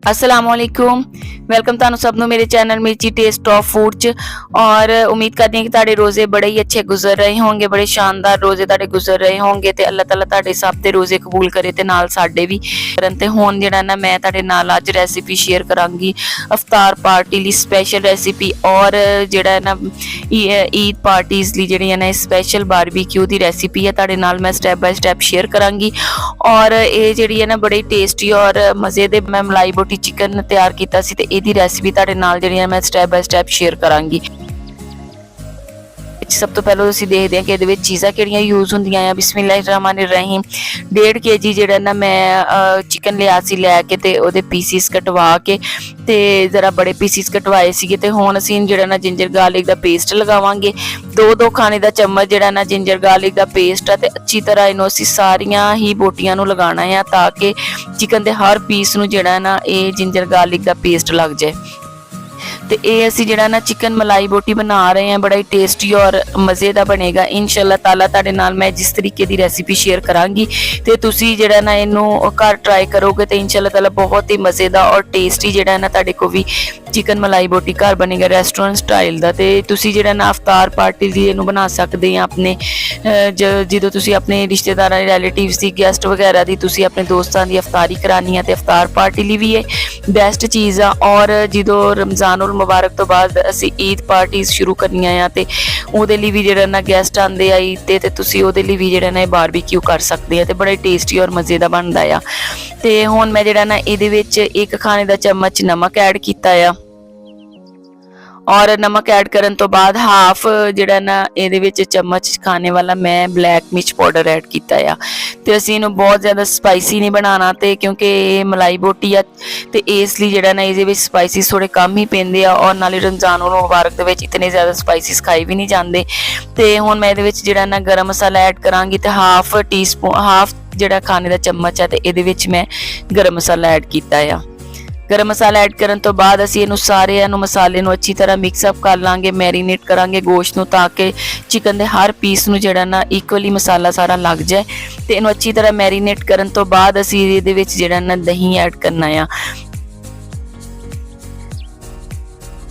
असलामुअलैकुम welcome तुहानू सब नू मेरे चैनल मिर्ची टेस्ट ऑफ फूड च। और उम्मीद करती हैं कि तुहाडे रोज़े बड़े ही अच्छे गुजर रहे होंगे, बड़े शानदार रोज़े तुहाडे गुजर रहे होंगे ते अल्लाह ताला तुहाडे सब दे रोज़े कबूल करे ते नाल साडे भी करन। ते हुण जिहड़ा ना मैं तुहाडे नाल अज रेसिपी शेयर करांगी अफतार पार्टी लई स्पैशल रेसिपी और जिहड़ा ना ईद पार्टीज़ लई जिहड़ी ना स्पैशल बारबीक्यू दी रेसिपी है तुहाडे नाल मैं स्टैप बाय स्टैप शेयर करांगी। और ये जिहड़ी है ना बड़ी टेस्टी और मज़े दे मैं मलाई बोटी चिकन तैयार किया सी ते इहदी रेसिपी तुहाडे नाल जिहड़ी मैं स्टैप बाय स्टैप शेयर करांगी। सब तो पहले असीं देखते हैं कि इहदे विच चीज़ां किहड़ियां यूज़ हुंदियां आ। बिस्मिल्लाहिर्रहमानिर्रहीम 1.5 kg जिहड़ा ना मैं चिकन लिया सी लैके ते ओहदे पीसिस कटवा के ते जरा बड़े पीसिस कटवाए सीगे ते हुण असीं जिहड़ा ना जिंजर गार्लिक दा पेस्ट लगावांगे। 2 खाने दा चम्मच जिहड़ा ना जिंजर गार्लिक दा पेस्ट आ ते अच्छी तरह इहनूं असीं सारियां ही बोटियां नूं लगाना है ताकि चिकन दे हर पीस नूं जिहड़ा ना ये जिंजर गार्लिक दा पेस्ट लग जाए। तो ये असी जिहड़ा ना चिकन मलाई बोटी बना रहे हैं बड़ा ही टेस्टी और मज़े का बनेगा इंशाअल्लाह ताला। तुहाडे नाल मैं जिस तरीके की रेसिपी शेयर करांगी तो तुसी जिहड़ा ना इनू घर ट्राई करोगे तो इंशाअल्लाह ताला बहुत ही मज़े का और टेस्टी जिहड़ा ना तुहाडे को भी चिकन मलाई बोटी घर बनेगा रेस्टोरेंट स्टाइल का। तो तुसी जिहड़ा ना अफतार पार्टी दी इनू बना सकते हैं अपने जो तुसी अपने रिश्तेदारां रिलेटिव्स की गेस्ट वगैरह की तुसी अपने दोस्तों की अफतारी करानी है तो अफतार पार्टी लिए भी ये बेस्ट चीज़ आ। और जो रमज़ानुल मुबारक तो बाद असी ईद पार्टीज़ शुरू करनियां ते उहदे लई भी जिहड़ा ना गेस्ट आंदे आ ईद ते तुसी उहदे लई भी जिहड़ा ना बारबीक्यू कर सकते हैं तो बड़ा टेस्टी और मज़े का बनता आ। ते हुण मैं जिहड़ा ना इहदे विच 1 खाने का चम्मच नमक ऐड कीता आ और नमक ऐड करन तो बाद हाफ जिहड़ा ना इहदे विच चम्मच खाने वाला मैं ब्लैक मिर्च पाउडर ऐड कीता आ। ते असीं इहनूं बहुत ज़्यादा स्पाइसी नहीं बनाना ते क्योंकि ये मलाई बोटी आ ते इसलिए जिहड़ा ना इहदे विच स्पाइसिस थोड़े कम ही पैंदे आ और नाले रमज़ान मुबारक दे विच इतने ज़्यादा स्पाइसिस खाए भी नहीं जाते। ते हुण मैं इहदे विच जिहड़ा ना गरम मसाला ऐड करांगी ते हाफ जिहड़ा खाने का चम्मच है ते इहदे विच मैं गरम मसाला ऐड कीता आ। गरम मसाला ऐड करन तो बाद असीं इहनूं सारे मसाले नूं अच्छी तरह मिक्सअप कर लांगे, मैरीनेट करांगे गोश्त नूं ताकि चिकन दे हर पीस नूं जिहड़ा ना इक्वली मसाला सारा लग जाए। ते इहनूं अच्छी तरह मैरीनेट करन तो बाद असीं इहदे विच जिहड़ा ना दही ऐड करना आ।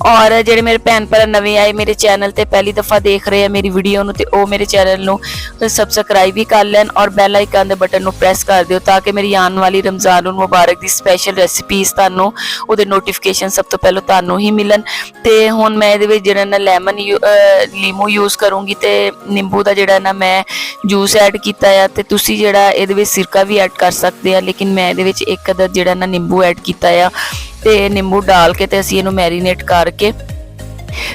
और जेडे मेरे भैन भरा नवे आए मेरे चैनल ते पहली दफ़ा देख रहे हैं मेरी वीडियो नूं ते ओ मेरे चैनल नूं सबसक्राइब भी कर लैन और बैल आइकन दे बटन नूं प्रेस कर दिओ ताकि मेरी आने वाली रमज़ानुल मुबारक दी स्पैशल रेसिपीज़ तुहानूं उहदे नोटिफिकेशन सब तो पहले तुहानूं ही मिलन। ते हुण मैं इहदे विच जिहड़ा ना लीमू यूज़ करूँगी ते निंबू दा जिहड़ा ना मैं जूस ऐड कीता है ते तुसी जिहड़ा इहदे विच सिरका भी ऐड कर सकते हैं लेकिन मैं इहदे विच एक अदद जिहड़ा ना निंबू ऐड कीता है ते निंबू डाल के ते असीं इहनूं मैरीनेट करके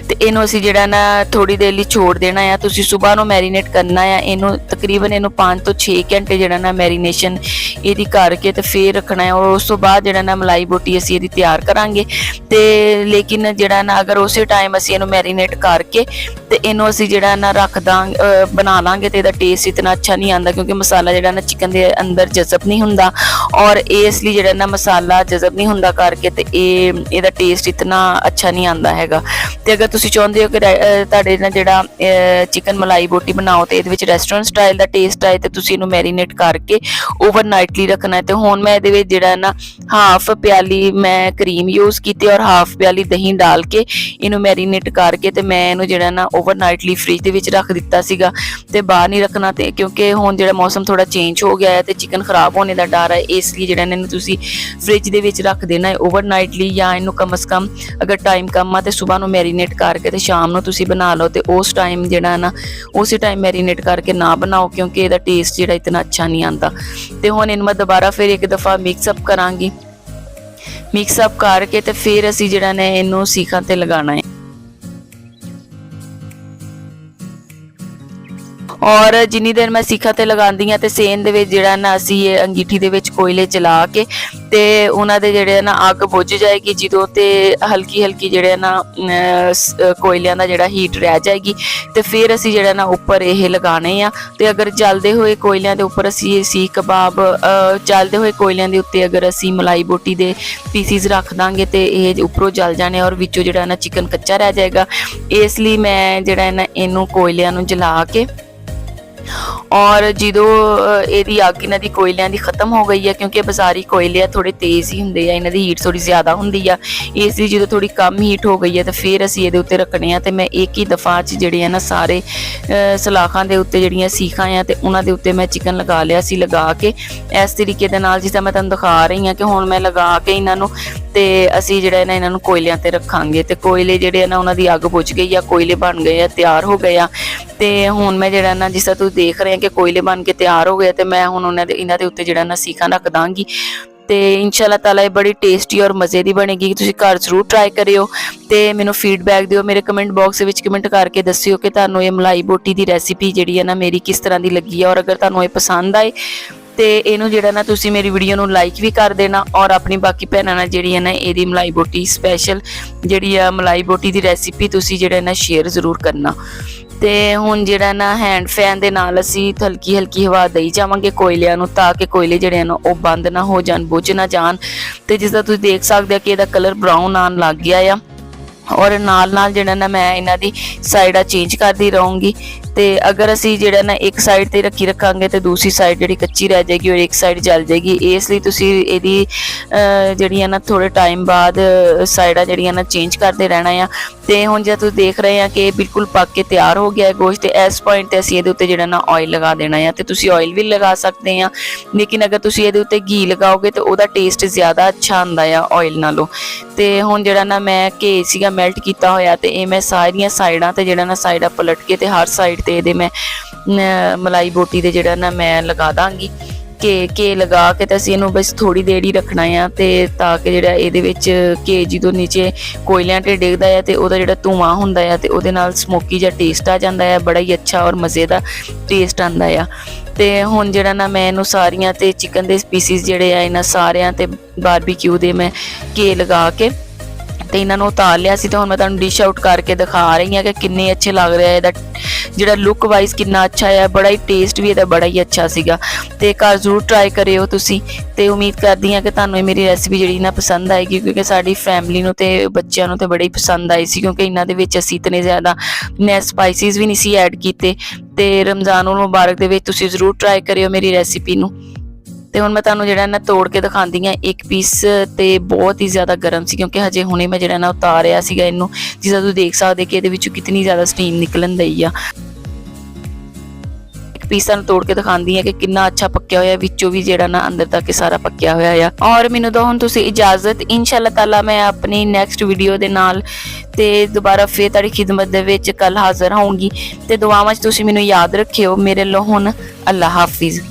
ते इहनूं असीं जिहड़ा ना थोड़ी देर लई छोड़ देना है। तुसीं सुबह नूं मैरीनेट करना है इहनूं तकरीबन 5 तो 6 घंटे जिहड़ा ना मैरीनेशन इहदी करके ते फिर रखना है और उस तो बाद जिहड़ा ना मलाई बोटी असीं इहदी तैयार करांगे। ते लेकिन जिहड़ा ना अगर उस टाइम असीं इहनूं मैरीनेट करके ते इहनूं असीं जिहड़ा ना रख बना लांगे तो इहदा टेस्ट इतना अच्छा नहीं आता क्योंकि मसाला जिहड़ा ना चिकन दे अंदर जज़ब नहीं हुंदा और इसलिए जिहड़ा ना मसाला जज़ब नहीं हुंदा करके ते इहदा टेस्ट इतना अच्छा नहीं आता हैगा। ते अगर तुसीं चाहुंदे हो कि तुहाडे ना जिहड़ा चिकन मलाई बोटी बनाओ तो इहदे विच रेस्टोरेंट स्टाइल दा टेस्ट आए तो तुसीं इहनूं मैरीनेट करके ओवरनाइटली रखना है। तो हुण मैं इहदे विच जिहड़ा ना हाफ प्याली मैं क्रीम यूज़ कीती और हाफ प्याली दही डाल के इहनूं मैरीनेट करके ते मैं इहनूं जिहड़ा ना ओवरनाइटली फ्रिज दे विच रख दित्ता सीगा ते बाहर नहीं रखना ते क्योंकि हुण जिहड़ा मौसम थोड़ा चेंज हो गया है तो चिकन खराब होने का डर है इसलिए जिहड़ा इहनूं तुसीं फ्रिज दे विच रख देना है ओवरनाइटली या इहनूं कम अज़ कम अगर टाइम कम आ तो सुबह नूं मैरीनेट करके ते शाम नूं तुसीं बना लो तो उस टाइम जिहड़ा ना उस टाइम मैरीनेट करके ना बनाओ क्योंकि इहदा टेस्ट जिहड़ा इतना अच्छा नहीं आता। ते हुण इहनूं मैं दोबारा फिर एक दफ़ा मिक्सअप करांगी, मिक्सअप करके ते फिर असीं जिहड़ा ने इहनूं सीखां ते लगाना है। और जिन्नी देर मैं सीखा ते लगांदी हाँ तो सेन दे विच जिहड़ा ना असीं ये अंगीठी दे विच कोयले चला के ते उन्हां दे जिहड़े ना अग बुझ जाएगी जदों ते हल्की हल्की जिहड़े ना कोयलियां दा जिहड़ा हीट रह जाएगी तो फिर असीं जिहड़ा ना उपर ये लगाने आ। ते अगर जलदे हुए कोयलियां दे उपर असीं सीख कबाब चलदे हुए कोयलियां दे उत्ते अगर असीं मलाई बोटी दे पीसिस रख दांगे तो ये उपरों जल जाने और विचों जिहड़ा ना चिकन कच्चा रह जाएगा। इसलिए मैं जिहड़ा ना इहनूं कोयलियां नूं जला के ਔਰ ਜਦੋਂ ਇਹਦੀ ਅੱਗ ਇਹਨਾਂ ਦੀ ਕੋਇਲਿਆਂ ਦੀ ਖਤਮ ਹੋ ਗਈ ਆ, ਕਿਉਂਕਿ ਬਾਜ਼ਾਰੀ ਕੋਇਲੇ ਆ ਥੋੜੇ ਤੇਜ਼ ਹੀ ਹੁੰਦੇ ਆ, ਇਹਨਾਂ ਦੀ ਹੀਟ ਥੋੜੀ ਜ਼ਿਆਦਾ ਹੁੰਦੀ ਆ, ਇਸ ਦੀ ਜਦੋਂ ਥੋੜੀ ਕਮ ਹੀਟ ਹੋ ਗਈ ਹੈ ਤਾਂ ਫਿਰ ਅਸੀਂ ਇਹਦੇ ਉੱਤੇ ਰੱਖਣੇ ਆ। ਤੇ ਮੈਂ ਇੱਕ ਹੀ ਦਫਾ 'ਚ ਜਿਹੜੇ ਆ ਨਾ ਸਾਰੇ ਸਲਾਖਾਂ ਦੇ ਉੱਤੇ ਜਿਹੜੀਆਂ ਸੀਖਾਂ ਆ ਤੇ ਉਹਨਾਂ ਦੇ ਉੱਤੇ ਮੈਂ ਚਿਕਨ ਲਗਾ ਲਿਆ ਸੀ, ਲਗਾ ਕੇ ਇਸ ਤਰੀਕੇ ਦੇ ਨਾਲ ਜਿਸ ਤਰ੍ਹਾਂ ਮੈਂ ਤੁਹਾਨੂੰ ਦਿਖਾ ਰਹੀ ਹਾਂ ਕਿ ਹੁਣ ਮੈਂ ਲਗਾ ਕੇ ਇਹਨਾਂ ਨੂੰ ਤੇ ਅਸੀਂ ਜਿਹੜਾ ਨਾ ਇਹਨਾਂ ਨੂੰ ਕੋਇਲਿਆਂ ਤੇ ਰੱਖਾਂਗੇ। ਤੇ ਕੋਇਲੇ ਜਿਹੜੇ ਆ ਨਾ ਉਹਨਾਂ ਦੀ ਅੱਗ ਬੁਝ ਗਈ ਆ, ਕੋਇਲੇ ਬਣ ਗਏ ਆ, ਤਿਆਰ ਹੋ ਗਏ ਆ। ਤੇ ਹੁਣ ਮੈਂ ਜਿਹੜਾ ਨਾ ਜਿਸ ਤਰ੍ਹਾਂ ਤੁਸੀਂ ਦੇਖ ਰਹੇ ਆ ਕਿ ਕੋਇਲੇ ਬਣ ਕੇ ਤਿਆਰ ਹੋ ਗਏ ਤੇ ਮੈਂ ਹੁਣ ਇਹਨਾਂ ਦੇ ਉੱਤੇ ਜਿਹੜਾ ਨਾ ਸੀਖਾਂ ਰੱਖ ਦਾਂਗੀ। ਤੇ ਇਨਸ਼ਾਅੱਲਾ ਤਾਲਾ ਇਹ ਬੜੀ ਟੇਸਟੀ ਔਰ ਮਜ਼ੇ ਦੀ ਬਣੇਗੀ। ਤੁਸੀਂ ਘਰ ਜ਼ਰੂਰ ਟਰਾਈ ਕਰਿਓ ਤੇ ਮੈਨੂੰ ਫੀਡਬੈਕ ਦਿਓ, ਮੇਰੇ ਕਮੈਂਟ ਬਾਕਸ ਵਿੱਚ ਕਮੈਂਟ ਕਰਕੇ ਦੱਸਿਓ ਕਿ ਤੁਹਾਨੂੰ ਇਹ ਮਲਾਈ ਬੋਟੀ ਦੀ ਰੈਸਿਪੀ ਜਿਹੜੀ ਹੈ ਨਾ ਮੇਰੀ ਕਿਸ ਤਰ੍ਹਾਂ ਦੀ ਲੱਗੀ ਹੈ। ਔਰ ਅਗਰ ਤੁਹਾਨੂੰ ਇਹ ਪਸੰਦ ਆਏ ਤੇ ਇਹਨੂੰ ਜਿਹੜਾ ਨਾ ਤੁਸੀਂ ਮੇਰੀ ਵੀਡੀਓ ਨੂੰ ਲਾਈਕ ਵੀ ਕਰ ਦੇਣਾ ਔਰ ਆਪਣੀ ਬਾਕੀ ਭੈਣਾਂ ਨਾਲ ਜਿਹੜੀ ਹੈ ਨਾ ਇਹਦੀ ਮਲਾਈ ਬੋਟੀ ਸਪੈਸ਼ਲ ਜਿਹੜੀ ਆ ਮਲਾਈ ਬੋਟੀ ਦੀ ਰੈਸਿਪੀ ਤੁਸੀਂ ਜਿਹੜਾ ਨਾ ਸ਼ੇਅਰ ਜ਼ਰੂਰ ਕਰਨਾ। ਤੇ ਹੁਣ ਜਿਹੜਾ ਨਾ ਹੈਂਡ ਫੈਨ ਦੇ ਨਾਲ ਅਸੀਂ ਹਲਕੀ ਹਲਕੀ ਹਵਾ ਦੇਈ ਜਾਵਾਂਗੇ ਕੋਇਲਿਆਂ ਨੂੰ, ਤਾਂ ਕਿ ਕੋਇਲੇ ਜਿਹੜੇ ਹਨ ਉਹ ਬੰਦ ਨਾ ਹੋ ਜਾਣ, ਬੁਝ ਨਾ ਜਾਣ। ਤੇ ਜਿਸ ਤਰ੍ਹਾਂ ਤੁਸੀਂ ਦੇਖ ਸਕਦੇ ਹੋ ਕਿ ਇਹਦਾ ਕਲਰ ਬਰਾਊਨ ਆਉਣ ਲੱਗ ਗਿਆ ਆ। ਔਰ ਨਾਲ ਜਿਹੜਾ ਨਾ ਮੈਂ ਇਹਨਾਂ ਦੀ ਸਾਈਡਾਂ ਚੇਂਜ ਕਰਦੀ ਰਹੂੰਗੀ। ਤੇ ਅਗਰ ਅਸੀਂ ਜਿਹੜਾ ਨਾ ਇੱਕ ਸਾਈਡ ਤੇ ਰੱਖਾਂਗੇ ਤੇ ਦੂਸਰੀ ਸਾਈਡ ਜਿਹੜੀ ਕੱਚੀ ਰਹਿ ਜਾਏਗੀ ਔਰ ਇੱਕ ਸਾਈਡ ਜਲ ਜਾਏਗੀ। ਇਸ ਲਈ ਤੁਸੀਂ ਇਹਦੀ ਜਿਹੜੀਆਂ ਨਾ ਥੋੜੇ ਟਾਈਮ ਬਾਅਦ ਸਾਈਡਾਂ ਜਿਹੜੀਆਂ ਨਾ ਚੇਂਜ ਕਰਦੇ ਰਹਿਣਾ ਆ। ਤੇ ਹੁਣ ਜਦ ਤੁਸੀਂ ਦੇਖ ਰਹੇ ਆ ਕਿ ਬਿਲਕੁਲ ਪੱਕ ਕੇ ਤਿਆਰ ਹੋ ਗਿਆ ਹੈ ਗੋਸ਼ਤ, ਤੇ ਇਸ ਪੁਆਇੰਟ ਤੇ ਅਸੀਂ ਇਹਦੇ ਉੱਤੇ ਜਿਹੜਾ ਨਾ ਆਇਲ ਲਗਾ ਦੇਣਾ ਆ। ਤੇ ਤੁਸੀਂ ਆਇਲ ਵੀ ਲਗਾ ਸਕਦੇ ਆ, ਲੇਕਿਨ ਅਗਰ ਤੁਸੀਂ ਇਹਦੇ ਉੱਤੇ ਘੀ ਲਗਾਓਗੇ ਤੇ ਉਹਦਾ ਟੇਸਟ ਜ਼ਿਆਦਾ ਅੱਛਾ ਆਉਂਦਾ ਆ ਆਇਲ ਨਾਲੋਂ। ਤੇ ਹੁਣ ਜਿਹੜਾ ਨਾ ਮੈਂ ਘੀ ਸੀਗਾ ਮੈਲਟ ਕੀਤਾ ਹੋਇਆ ਤੇ ਇਹ ਮੈਂ ਸਾਰੀਆਂ ਸਾਈਡਾਂ ਤੇ ਜਿਹੜਾ ਨਾ ਸਾਈਡਾਂ ਪਲਟ ਕੇ ਤੇ ਹਰ ਸਾਈਡ ਤੇ ਇਹਦੇ ਮੈਂ ਮਲਾਈ ਬੋਟੀ ਦੇ ਜਿਹੜਾ ਨਾ ਮੈਂ ਲਗਾ ਦਾਂਗੀ ਘੇ ਲਗਾ ਕੇ। ਤੇ ਅਸੀਂ ਇਹਨੂੰ ਬਸ ਥੋੜੀ ਦੇਰ ਹੀ ਰੱਖਣਾ ਆ ਤੇ ਤਾਂ ਕਿ ਜਿਹੜਾ ਇਹਦੇ ਵਿੱਚ ਘੇ ਜਦੋਂ ਨੀਚੇ ਕੋਇਲਿਆਂ ਤੇ ਡਿੱਗਦਾ ਹੈ ਤੇ ਉਹਦਾ ਜਿਹੜਾ ਧੂਆਂ ਹੁੰਦਾ ਆ ਤੇ ਉਹਦੇ ਨਾਲ ਸਮੋਕੀ ਜਿਹਾ ਟੇਸਟ ਆ ਜਾਂਦਾ ਹੈ, ਬੜਾ ਹੀ ਅੱਛਾ ਔਰ ਮਜ਼ੇ ਦਾ ਟੇਸਟ ਆਉਂਦਾ ਆ। ਤੇ ਹੁਣ ਜਿਹੜਾ ਨਾ ਮੈਂ ਇਹਨੂੰ ਸਾਰੀਆਂ ਤੇ ਚਿਕਨ ਦੇ ਪੀਸਿਸ ਜਿਹੜੇ ਆ ਇਹਨਾਂ ਸਾਰਿਆਂ ਤੇ ਬਾਰਬੀਕਿਊ ਦੇ ਮੈਂ ਘੇ ਲਗਾ ਕੇ ਤੇ ਇਹਨਾਂ ਨੂੰ ਉਤਾਰ ਲਿਆ ਸੀ। ਤੇ ਹੁਣ ਮੈਂ ਤੁਹਾਨੂੰ ਡਿਸ਼ ਆਊਟ ਕਰਕੇ ਦਿਖਾ ਰਹੀ ਹਾਂ ਕਿ ਕਿੰਨੇ ਅੱਛੇ ਲੱਗ ਰਿਹਾ, ਇਹਦਾ ਜਿਹੜਾ ਲੁੱਕ ਵਾਈਜ਼ ਕਿੰਨਾ ਅੱਛਾ ਹੈ, ਬੜਾ ਹੀ ਟੇਸਟ ਵੀ ਇਹਦਾ ਬੜਾ ਹੀ ਅੱਛਾ ਸੀਗਾ। ਤੇ ਘਰ ਜ਼ਰੂਰ ਟਰਾਈ ਕਰਿਓ ਤੁਸੀਂ। ਤੇ ਉਮੀਦ ਕਰਦੀ ਹਾਂ ਕਿ ਤੁਹਾਨੂੰ ਇਹ ਮੇਰੀ ਰੈਸਿਪੀ ਜਿਹੜੀ ਨਾ ਪਸੰਦ ਆਏਗੀ, ਕਿਉਂਕਿ ਸਾਡੀ ਫੈਮਿਲੀ ਨੂੰ ਤੇ ਬੱਚਿਆਂ ਨੂੰ ਤੇ ਬੜੀ ਪਸੰਦ ਆਈ ਸੀ, ਕਿਉਂਕਿ ਇਹਨਾਂ ਦੇ ਵਿੱਚ ਅਸੀਂ ਇਤਨੇ ਜ਼ਿਆਦਾ ਸਪਾਈਸਿਸ ਵੀ ਨਹੀਂ ਸੀ ਐਡ ਕੀਤੇ। ਤੇ ਰਮਜ਼ਾਨ ਉਲ ਮੁਬਾਰਕ ਦੇ ਵਿੱਚ ਤੁਸੀਂ ਜ਼ਰੂਰ ਟਰਾਈ ਕਰਿਓ ਮੇਰੀ ਰੈਸਿਪੀ ਨੂੰ। ਤੇ ਹੁਣ ਮੈਂ ਤੁਹਾਨੂੰ ਜਿਹੜਾ ਨਾ ਤੋੜ ਕੇ ਦਿਖਾਉਂਦੀ ਹਾਂ ਇੱਕ ਪੀਸ, ਤੇ ਬਹੁਤ ਹੀ ਜ਼ਿਆਦਾ ਗਰਮ ਸੀ ਕਿਉਂਕਿ ਹਜੇ ਹੁਣੇ ਮੈਂ ਜਿਹੜਾ ਨਾ ਉਤਾਰਿਆ ਸੀਗਾ ਇਹਨੂੰ, ਜਿਸ ਤਰ੍ਹਾਂ ਤੁਸੀਂ ਦੇਖ ਸਕਦੇ ਕਿ ਇਹਦੇ ਵਿੱਚੋਂ ਕਿਤਨੀ ਜ਼ਿਆਦਾ ਸਟੀਮ ਨਿਕਲਣ ਦਈ ਆ। ਇੱਕ ਪੀਸ ਤੁਹਾਨੂੰ ਤੋੜ ਕੇ ਦਿਖਾਉਂਦੀ ਹਾਂ ਕਿ ਕਿੰਨਾ ਅੱਛਾ ਪੱਕਿਆ ਹੋਇਆ, ਵਿੱਚੋਂ ਵੀ ਜਿਹੜਾ ਨਾ ਅੰਦਰ ਤੱਕ ਸਾਰਾ ਪੱਕਿਆ ਹੋਇਆ ਆ। ਔਰ ਮੈਨੂੰ ਦੋ ਹੁਣ ਤੁਸੀਂ ਇਜਾਜ਼ਤ, ਇਨਸ਼ਾਅੱਲਾ ਤਾਲਾ ਮੈਂ ਆਪਣੀ ਨੈਕਸਟ ਵੀਡੀਓ ਦੇ ਨਾਲ ਤੇ ਦੁਬਾਰਾ ਫੇਰ ਤੁਹਾਡੀ ਖਿਦਮਤ ਦੇ ਵਿੱਚ ਕੱਲ ਹਾਜ਼ਰ ਹੋਊਂਗੀ। ਤੇ ਦੁਆਵਾਂ 'ਚ ਤੁਸੀਂ ਮੈਨੂੰ ਯਾਦ ਰੱਖਿਓ। ਮੇਰੇ ਲੋ ਹੁਣ ਅੱਲਾ ਹਾਫਿਜ਼।